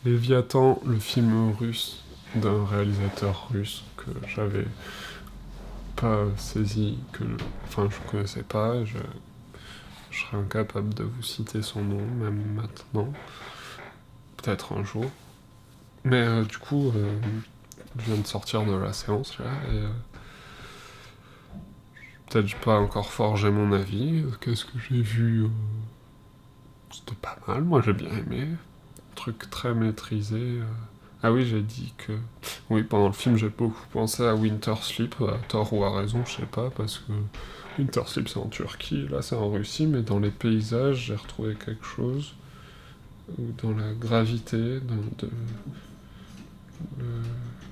Léviathan, le film russe d'un réalisateur russe que j'avais pas saisi, enfin je connaissais pas, je serais incapable de vous citer son nom, même maintenant, peut-être un jour. Mais du coup, je viens de sortir de la séance là, et peut-être j'ai pas encore forgé mon avis. Qu'est-ce que j'ai vu C'était pas mal, moi j'ai bien aimé. Truc très maîtrisé. Ah oui, j'ai dit que... Oui, pendant le film, j'ai beaucoup pensé à Winter Sleep, à tort ou à raison, je sais pas, parce que Winter Sleep, c'est en Turquie, là, c'est en Russie, mais dans les paysages, j'ai retrouvé quelque chose, ou dans la gravité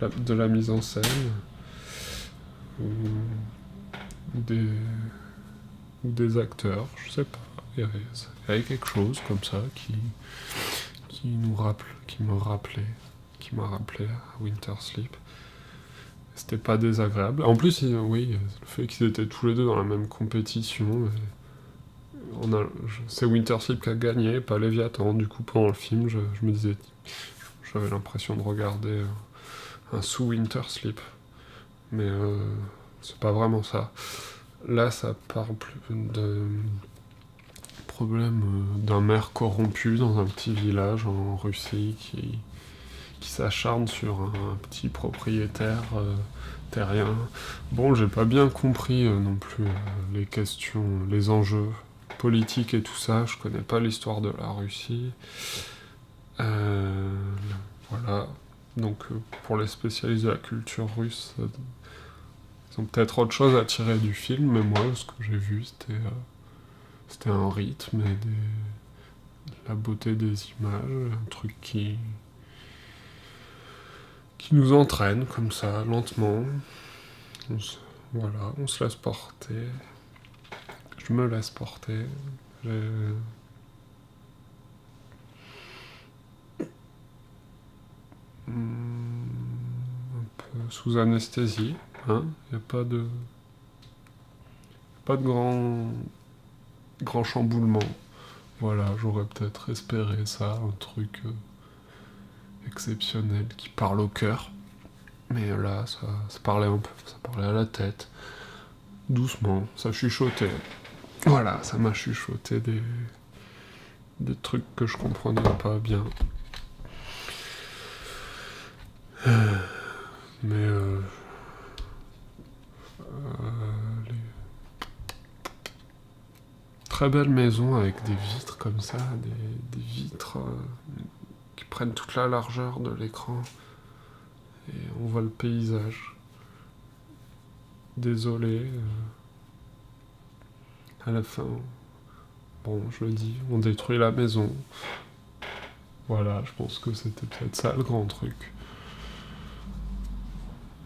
de la mise en scène, ou des, ou des acteurs, je sais pas. Il y avait quelque chose comme ça qui m'a rappelé à Winter Sleep. C'était pas désagréable. En plus, oui, le fait qu'ils étaient tous les deux dans la même compétition, c'est Winter Sleep qui a gagné, pas Léviathan. Du coup, pendant le film, je me disais, j'avais l'impression de regarder un sous Winter Sleep. Mais c'est pas vraiment ça. Là, ça parle plus de problème d'un maire corrompu dans un petit village en Russie qui s'acharne sur un petit propriétaire terrien. Bon, j'ai pas bien compris non plus les questions, les enjeux politiques et tout ça. Je connais pas l'histoire de la Russie. Voilà. Donc, pour les spécialistes de la culture russe, ils ont peut-être autre chose à tirer du film, mais moi, ce que j'ai vu, c'était un rythme et la beauté des images, un truc qui nous entraîne comme ça, lentement. Voilà, on se laisse porter. Je me laisse porter. Un peu sous anesthésie, hein. Il n'y a pas de grand chamboulement. Voilà, j'aurais peut-être espéré ça, un truc exceptionnel qui parle au cœur. Mais là, ça parlait un peu, ça parlait à la tête. Doucement, ça chuchotait. Voilà, ça m'a chuchoté des trucs que je comprenais pas bien. Mais les très belles maisons avec des vitres comme ça, des vitres qui prennent toute la largeur de l'écran. Et on voit le paysage. Désolé. À la fin, bon, je le dis, on détruit la maison. Voilà, je pense que c'était peut-être ça le grand truc.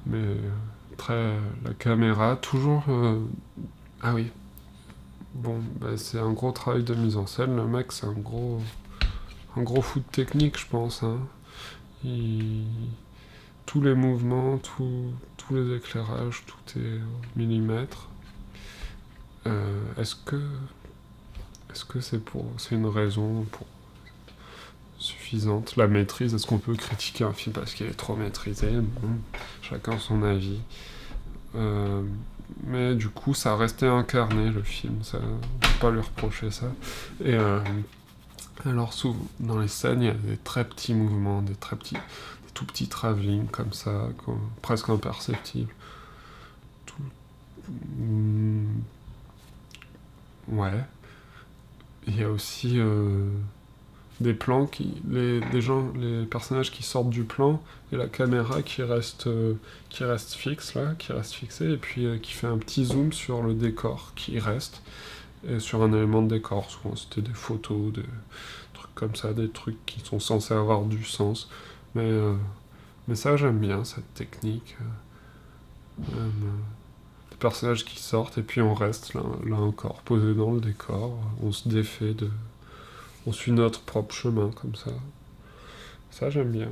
Mais la caméra, toujours... Ah oui, bon, bah, c'est un gros travail de mise en scène. Le mec, c'est un gros fou de technique, je pense. Hein. Tous les mouvements, tous les éclairages, tout est au millimètre. Est-ce que c'est une raison suffisante, la maîtrise? Est-ce qu'on peut critiquer un film parce qu'il est trop maîtrisé? Bon, chacun son avis. Mais du coup, ça restait incarné, le film. Ça, on peut pas lui reprocher ça. Et alors, souvent, dans les scènes, il y a des très petits mouvements, des tout petits travelling comme ça, presque imperceptibles. Tout, ouais. Il y a aussi des plans les personnages qui sortent du plan et la caméra qui reste fixe là, qui reste fixée et puis qui fait un petit zoom sur le décor qui reste et sur un élément de décor. Souvent c'était des photos, des trucs comme ça, des trucs qui sont censés avoir du sens. Mais ça j'aime bien cette technique. Des personnages qui sortent et puis on reste là encore posé dans le décor. On se défait on suit notre propre chemin comme ça. Ça, j'aime bien.